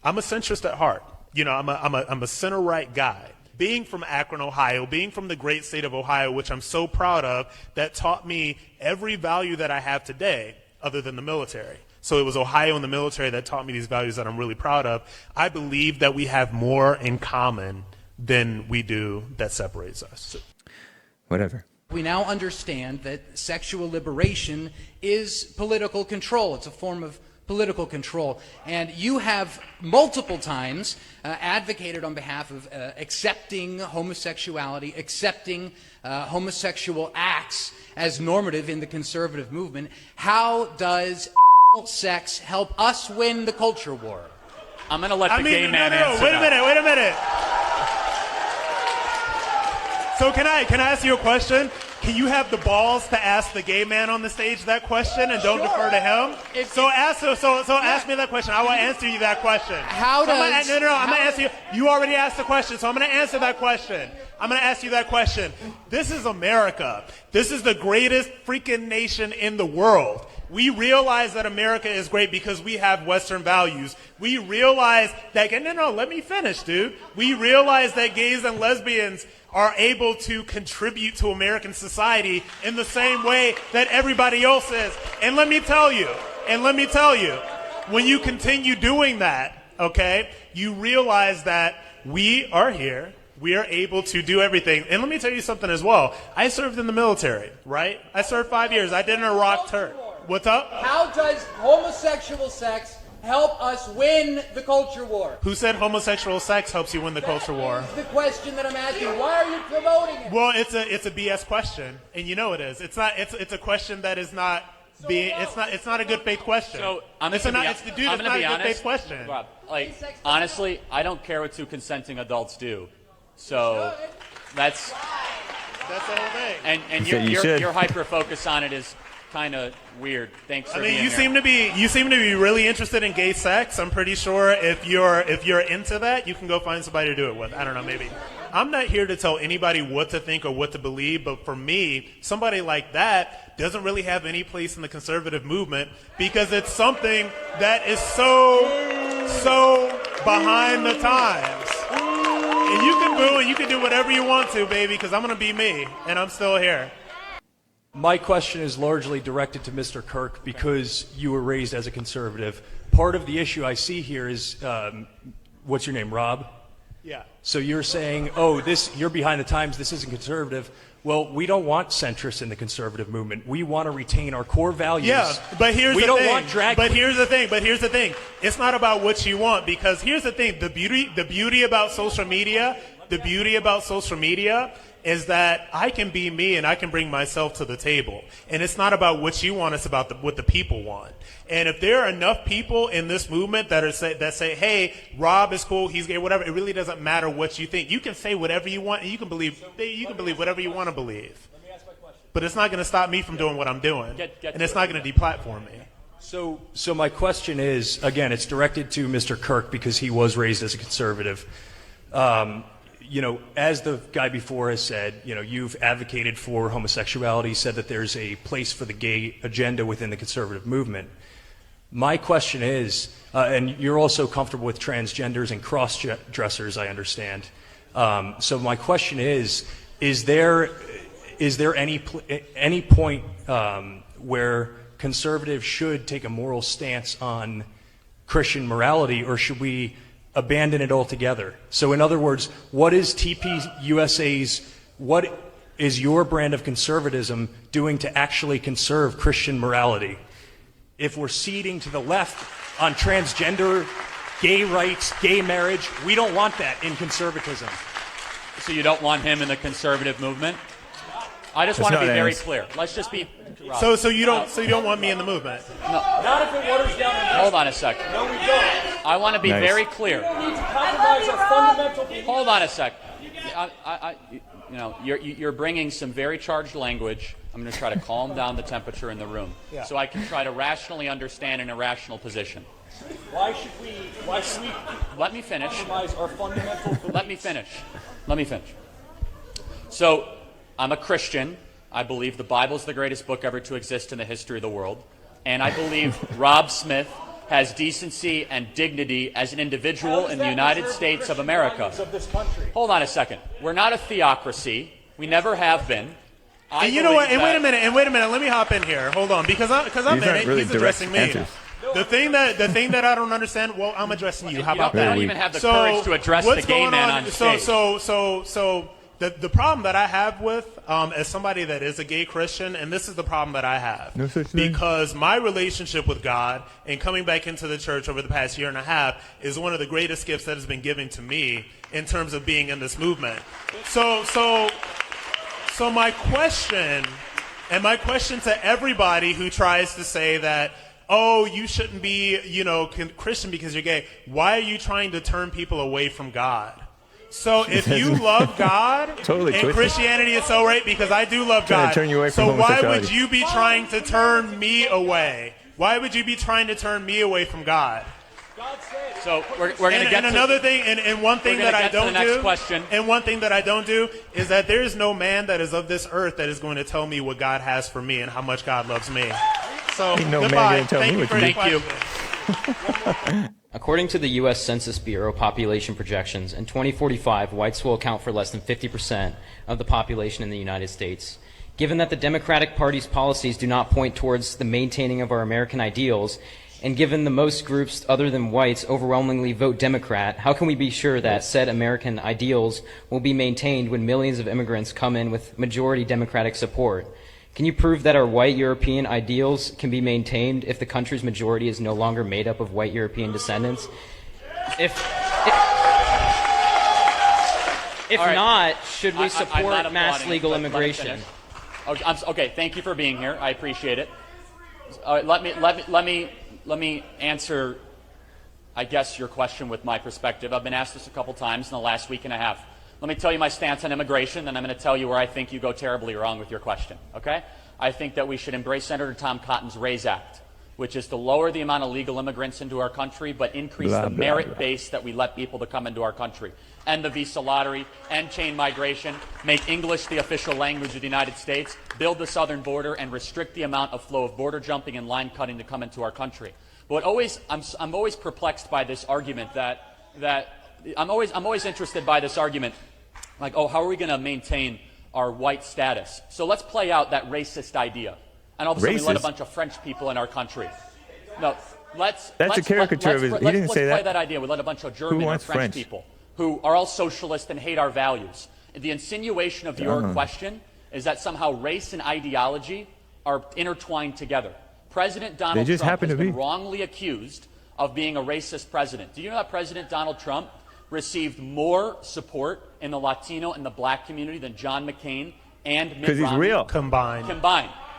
I'm a centrist at heart. I'm a center-right guy. Being from Akron, Ohio, being from the great state of Ohio, which I'm so proud of, that taught me every value that I have today other than the military. So it was Ohio and the military that taught me these values that I'm really proud of. I believe that we have more in common than we do that separates us. Whatever. We now understand that sexual liberation is political control. It's a form of political control. And you have multiple times advocated on behalf of accepting homosexuality, accepting homosexual acts as normative in the conservative movement. How does sex help us win the culture war? I'm going to let the gay man answer. Wait a minute. So can I ask you a question? Can you have the balls to ask the gay man on the stage that question and don't defer to him? Ask me that question. I will answer you that question. I'm going to answer you. You already asked the question, so I'm going to answer that question. I'm going to ask you that question. This is America. This is the greatest freaking nation in the world. We realize that America is great because we have Western values. We realize that, let me finish, dude. We realize that gays and lesbians are able to contribute to American society in the same way that everybody else is. And let me tell you, when you continue doing that, okay, you realize that we are here. We are able to do everything. And let me tell you something as well. I served in the military, right? I served 5 years. I did an Iraq tour. What's up? How does homosexual sex help us win the culture war? Who said homosexual sex helps you win the culture war? That's the question that I'm asking. Why are you promoting it? Well, it's a BS question, and you know it is. It's a question that is not it's not a good faith question. So I'm going to be honest. Good faith question. Rob, honestly, I don't care what two consenting adults do. So that's the whole thing. And your hyper focus on it is kind of weird. Thanks for being here. You seem to be really interested in gay sex. I'm pretty sure if you're into that, you can go find somebody to do it with. I don't know, maybe. I'm not here to tell anybody what to think or what to believe, but for me, somebody like that doesn't really have any place in the conservative movement because it's something that is so behind the times. And you can boo and you can do whatever you want to, baby, because I'm going to be me, and I'm still here. My question is largely directed to Mr. Kirk because you were raised as a conservative. Part of the issue I see here is, what's your name, Rob? Yeah. So you're saying, you're behind the times, this isn't conservative. Well, we don't want centrists in the conservative movement. We want to retain our core values. Yeah, but here's the thing. We don't want drag. But here's the thing. It's not about what you want because here's the thing. The beauty about social media is that I can be me and I can bring myself to the table. And it's not about what you want, it's about what the people want. And if there are enough people in this movement that say, hey, Rob is cool, he's gay, whatever, it really doesn't matter what you think. You can say whatever you want and you can believe whatever you want to believe. Let me ask my question. But it's not going to stop me from doing what I'm doing. And it's not going to deplatform me. So my question is, again, it's directed to Mr. Kirk because he was raised as a conservative. As the guy before has said, you've advocated for homosexuality, said that there's a place for the gay agenda within the conservative movement. My question is, and you're also comfortable with transgenders and cross-dressers, I understand. So my question is there any point where conservatives should take a moral stance on Christian morality, or should we abandon it altogether? So in other words, what is what is your brand of conservatism doing to actually conserve Christian morality? If we're ceding to the left on transgender, gay rights, gay marriage, we don't want that in conservatism. So you don't want him in the conservative movement? I just want to be very clear. Let's just be. Rob. So you don't want me in the movement? No. Not if it waters down. Hold on a second. No, we don't. I want to be very clear. We don't need to compromise our fundamental beliefs. Hold on a sec. You're bringing some very charged language. I'm going to try to calm down the temperature in the room, so I can try to rationally understand an irrational position. Why should we Let me finish. compromise our fundamental beliefs? Let me finish. So, I'm a Christian. I believe the Bible is the greatest book ever to exist in the history of the world. And I believe Rob Smith has decency and dignity as an individual in the United States of America. Hold on a second. We're not a theocracy. We never have been. And you know what? And wait a minute. Let me hop in here. Hold on, because I'm in it. Really He's addressing me. answers. The thing that I don't understand. Well, I'm addressing you. How about You that? don't even have the courage to address the gay man on stage. So the problem that I have with as somebody that is a gay Christian, and this is the problem that I have, No such thing. because my relationship with God and coming back into the church over the past year and a half is one of the greatest gifts that has been given to me in terms of being in this movement. So my question to everybody who tries to say that, oh, you shouldn't be, Christian because you're gay. Why are you trying to turn people away from God? So if you love God Totally and twisted. Christianity is so right, because I do love Trying God. to turn you away from so why homosexuality. would you be trying to turn me away? Why would you be trying to turn me away from God? So we're going to get And another thing, and one thing we're gonna that I get to the don't next do, question. and one thing that I don't do is that there is no man that is of this earth that is going to tell me what God has for me and how much God loves me. So Ain't no man goodbye. gonna tell Thank me you what for to your do. question. According to the U.S. Census Bureau population projections, in 2045, whites will account for less than 50% of the population in the United States. Given that the Democratic Party's policies do not point towards the maintaining of our American ideals, and given the most groups other than whites overwhelmingly vote Democrat, how can we be sure that said American ideals will be maintained when millions of immigrants come in with majority Democratic support? Can you prove that our white European ideals can be maintained if the country's majority is no longer made up of white European descendants? If All right. not, should we I'm support not mass applauding. legal Let me immigration? finish. Okay, thank you for being here. I appreciate it. Let me answer, I guess, your question with my perspective. I've been asked this a couple times in the last week and a half. Let me tell you my stance on immigration, then I'm going to tell you where I think you go terribly wrong with your question, okay? I think that we should embrace Senator Tom Cotton's RAISE Act, which is to lower the amount of legal immigrants into our country, but increase the merit base that we let people to come into our country. End the visa lottery, end chain migration, make English the official language of the United States, build the southern border, and restrict the amount of flow of border jumping and line cutting to come into our country. But I'm always perplexed by this argument I'm always interested by this argument, like, oh, how are we going to maintain our white status? So let's play out that racist idea. And all of a sudden we let a bunch of French people in our country. No, That's a caricature of his. He didn't say let's play that. that idea. We let a bunch of German or wants French French? people who are all socialist and hate our values. The insinuation of your question is that somehow race and ideology are intertwined together. President Donald just Trump happen has to been be. wrongly accused of being a racist president. Do you know that President Donald Trump received more support in the Latino and the black community than John McCain and Mitt Because he's Romney real. Combined.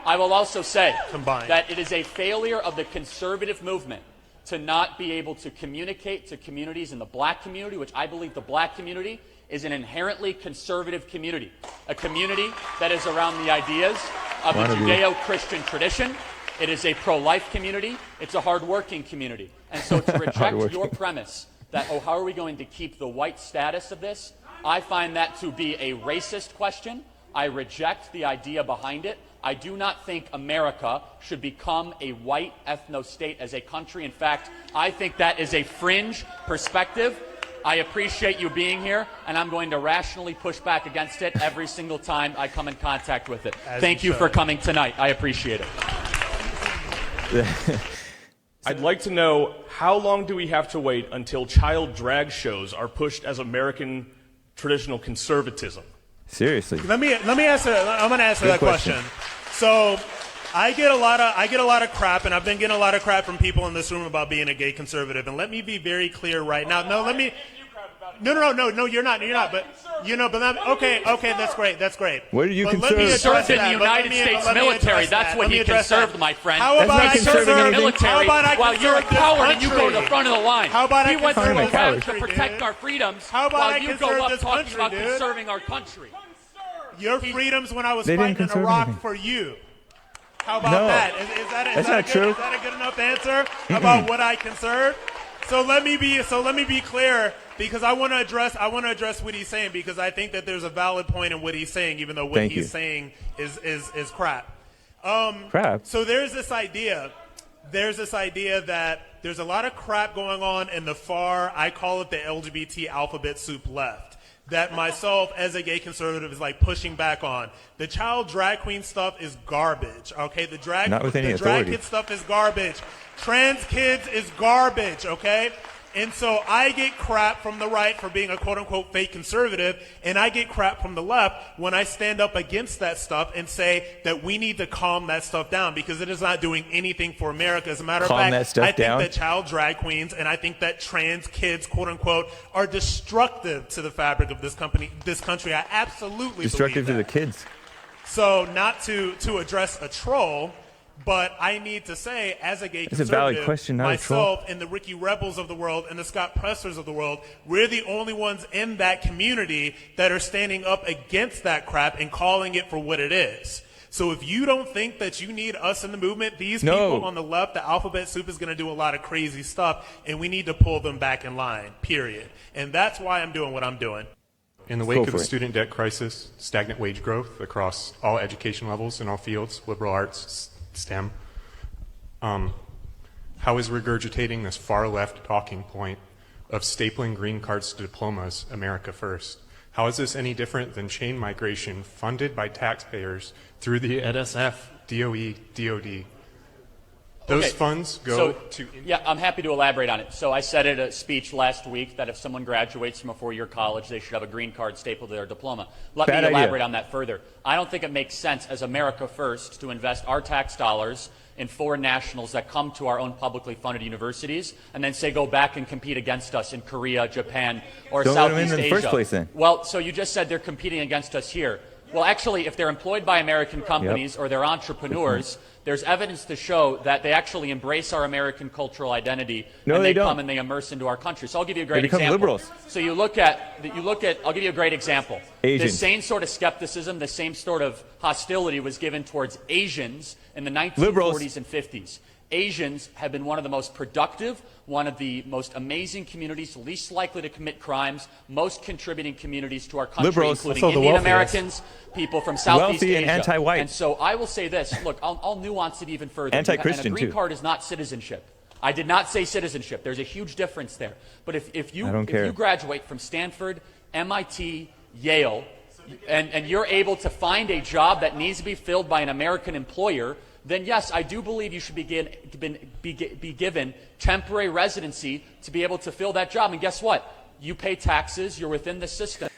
I will also say Combined. that it is a failure of the conservative movement to not be able to communicate to communities in the black community, which I believe the black community is an inherently conservative community, a community that is around the ideas of the Judeo-Christian tradition. It is a pro-life community. It's a hard-working community. And so to reject your premise that, oh, how are we going to keep the white status of this, I find that to be a racist question. I reject the idea behind it. I do not think America should become a white ethno-state as a country. In fact, I think that is a fringe perspective. I appreciate you being here, and I'm going to rationally push back against it every single time I come in contact with it. Thank you for coming tonight. I appreciate it. I'd like to know, how long do we have to wait until child drag shows are pushed as American traditional conservatism? Seriously. Let me answer. I'm going to answer Good that question. So, I get a lot of crap, and I've been getting a lot of crap from people in this room about being a gay conservative. And let me be very clear right now. No, you're not. But okay, that's great. What are you But let me conservative? address Served in the that, but United let me- States let me military. address That's that. what Let me he address conserved, that. my friend. How That's about not I conserving conserve anything. military How about I while you're a conserve this coward and you go to the country? front of the line. How about I we went to conserve I'm a this Iraq coward. to country, protect dude? our freedoms How about while I you go conserve up this talking country, about dude? conserving our country. Your freedoms when I was They didn't fighting in conserve Iraq anything. for you. How about No. that? That's not true. Is that a good enough answer about what I conserve? So let me be clear, because I want to address what he's saying, because I think that there's a valid point in what he's saying, even though what Thank he's you. saying is crap. Crap? So there's this idea there's this idea that there's a lot of crap going on in the far, I call it the LGBT alphabet soup left, that myself as a gay conservative is like pushing back on. The child drag queen stuff is garbage, okay? The drag kid stuff is garbage. Trans kids is garbage, okay? And so I get crap from the right for being a quote-unquote fake conservative, and I get crap from the left when I stand up against that stuff and say that we need to calm that stuff down because it is not doing anything for America. As a matter of fact, I think that child drag queens and I think that trans kids, quote-unquote, are destructive to the fabric of this country. I absolutely destructive believe to that. the kids. So not to address a troll, but I need to say, as a gay conservative, a valid question, not myself and the Ricky Rebels of the world and the Scott Pressers of the world, we're the only ones in that community that are standing up against that crap and calling it for what it is. So if you don't think that you need us in the movement, these people on the left, the alphabet soup is going to do a lot of crazy stuff, and we need to pull them back in line, period. And that's why I'm doing what I'm doing. In the wake of the student debt crisis, stagnant wage growth across all education levels in all fields, liberal arts, STEM, how is regurgitating this far-left talking point of stapling green cards to diplomas America first? How is this any different than chain migration funded by taxpayers through the NSF, DOE, DOD? Those funds go to... Yeah, I'm happy to elaborate on it. So I said at a speech last week that if someone graduates from a four-year college, they should have a green card stapled to their diploma. Let me elaborate on that further. I don't think it makes sense as America First to invest our tax dollars in foreign nationals that come to our own publicly funded universities and then say go back and compete against us in Korea, Japan, or Southeast Asia. In the first place, then. Well, so you just said they're competing against us here. Well, actually, if they're employed by American companies or they're entrepreneurs, there's evidence to show that they actually embrace our American cultural identity and they come and they immerse into our country. So I'll give you a great example. Liberals. So you look at, I'll give you a great example. Asians. The same sort of skepticism, the same sort of hostility was given towards Asians in the 1940s and 50s. Asians have been one of the most productive, one of the most amazing communities, least likely to commit crimes, most contributing communities to our country, including Indian Americans, people from Southeast Asia. And anti-white. And so I will say this. Look, I'll nuance it even further. Anti-Christian, and a green card is not citizenship. I did not say citizenship. There's a huge difference there. But if you graduate from Stanford, MIT, Yale, and you're able to find a job that needs to be filled by an American employer, then yes, I do believe you should be given temporary residency to be able to fill that job. And guess what? You pay taxes, you're within the system.